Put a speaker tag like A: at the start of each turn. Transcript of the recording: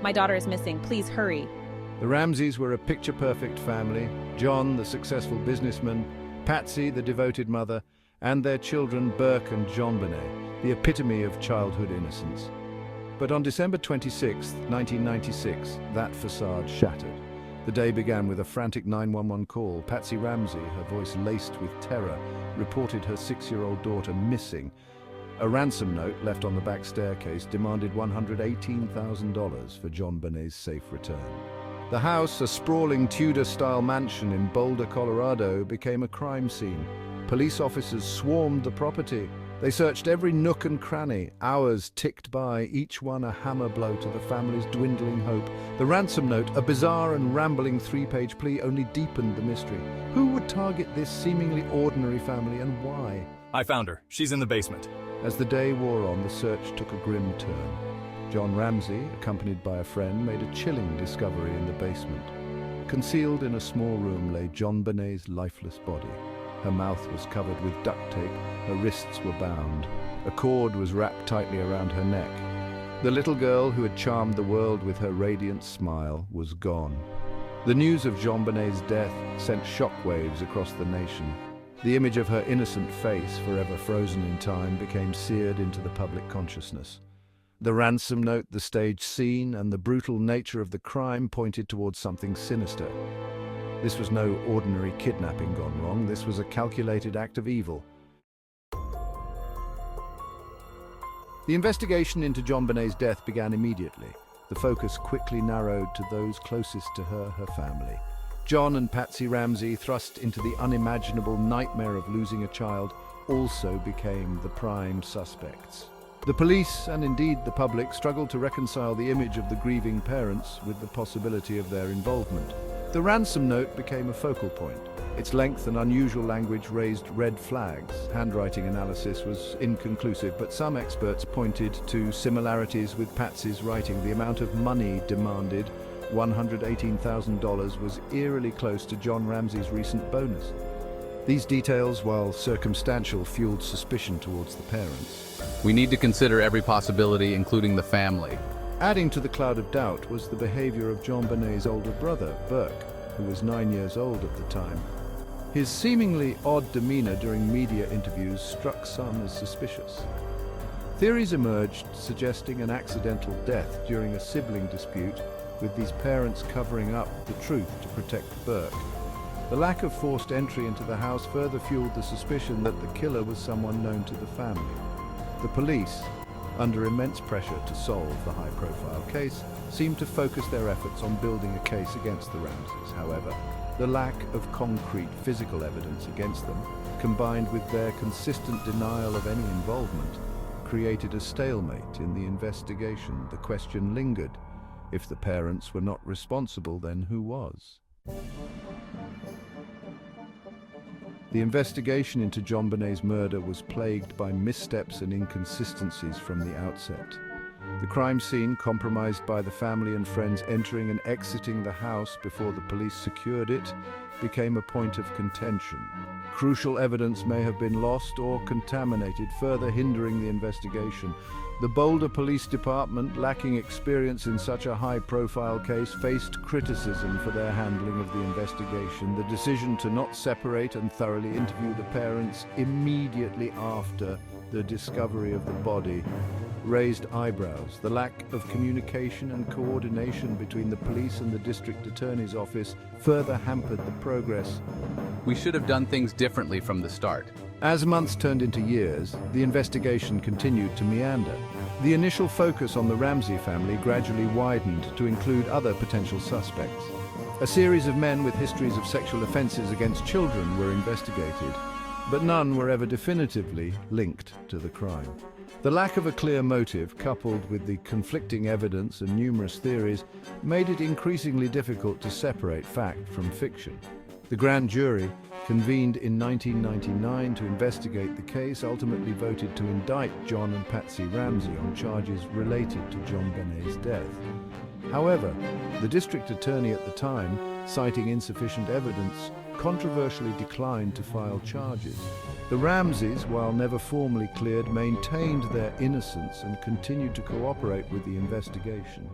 A: My daughter is missing. Please hurry.
B: The Ramseys were a picture-perfect family. John, the successful businessman, Patsy, the devoted mother, and their children Burke and JonBenét, the epitome of childhood innocence. But on December 26, 1996, that facade shattered. The day began with a frantic 911 call. Patsy Ramsey, her voice laced with terror, reported her 6-year-old daughter missing. A ransom note left on the back staircase demanded $118,000 for JonBenét's safe return. The house, a sprawling Tudor-style mansion in Boulder, Colorado, became a crime scene. Police officers swarmed the property. They searched every nook and cranny. Hours ticked by, each one a hammer blow to the family's dwindling hope. The ransom note, a bizarre and rambling 3-page plea, only deepened the mystery. Who would target this seemingly ordinary family, and why?
C: I found her. She's in the basement.
B: As the day wore on, the search took a grim turn. John Ramsey, accompanied by a friend, made a chilling discovery in the basement. Concealed in a small room lay JonBenét's lifeless body. Her mouth was covered with duct tape, her wrists were bound. A cord was wrapped tightly around her neck. The little girl who had charmed the world with her radiant smile was gone. The news of JonBenét's death sent shockwaves across the nation. The image of her innocent face, forever frozen in time, became seared into the public consciousness. The ransom note, the staged scene, and the brutal nature of the crime pointed towards something sinister. This was no ordinary kidnapping gone wrong. This was a calculated act of evil. The investigation into JonBenét's death began immediately. The focus quickly narrowed to those closest to her family. John and Patsy Ramsey, thrust into the unimaginable nightmare of losing a child, also became the prime suspects. The police, and indeed the public, struggled to reconcile the image of the grieving parents with the possibility of their involvement. The ransom note became a focal point. Its length and unusual language raised red flags. Handwriting analysis was inconclusive, but some experts pointed to similarities with Patsy's writing. The amount of money demanded, $118,000, was eerily close to John Ramsey's recent bonus. These details, while circumstantial, fueled suspicion towards the parents.
D: We need to consider every possibility, including the family.
B: Adding to the cloud of doubt was the behavior of JonBenét's older brother, Burke, who was 9 years old at the time. His seemingly odd demeanor during media interviews struck some as suspicious. Theories emerged suggesting an accidental death during a sibling dispute, with these parents covering up the truth to protect Burke. The lack of forced entry into the house further fueled the suspicion that the killer was someone known to the family. The police, under immense pressure to solve the high-profile case, seemed to focus their efforts on building a case against the Ramseys. However, the lack of concrete physical evidence against them, combined with their consistent denial of any involvement, created a stalemate in the investigation. The question lingered: if the parents were not responsible, then who was? The investigation into JonBenét's murder was plagued by missteps and inconsistencies from the outset. The crime scene, compromised by the family and friends entering and exiting the house before the police secured it, became a point of contention. Crucial evidence may have been lost or contaminated, further hindering the investigation. The Boulder Police Department, lacking experience in such a high-profile case, faced criticism for their handling of the investigation. The decision to not separate and thoroughly interview the parents immediately after the discovery of the body raised eyebrows. The lack of communication and coordination between the police and the district attorney's office further hampered the progress.
D: We should have done things differently from the start.
B: As months turned into years, the investigation continued to meander. The initial focus on the Ramsey family gradually widened to include other potential suspects. A series of men with histories of sexual offenses against children were investigated, but none were ever definitively linked to the crime. The lack of a clear motive, coupled with the conflicting evidence and numerous theories, made it increasingly difficult to separate fact from fiction. The grand jury, convened in 1999 to investigate the case, ultimately voted to indict John and Patsy Ramsey on charges related to JonBenét's death. However, the district attorney at the time, citing insufficient evidence, controversially declined to file charges. The Ramseys, while never formally cleared, maintained their innocence and continued to cooperate with the investigation.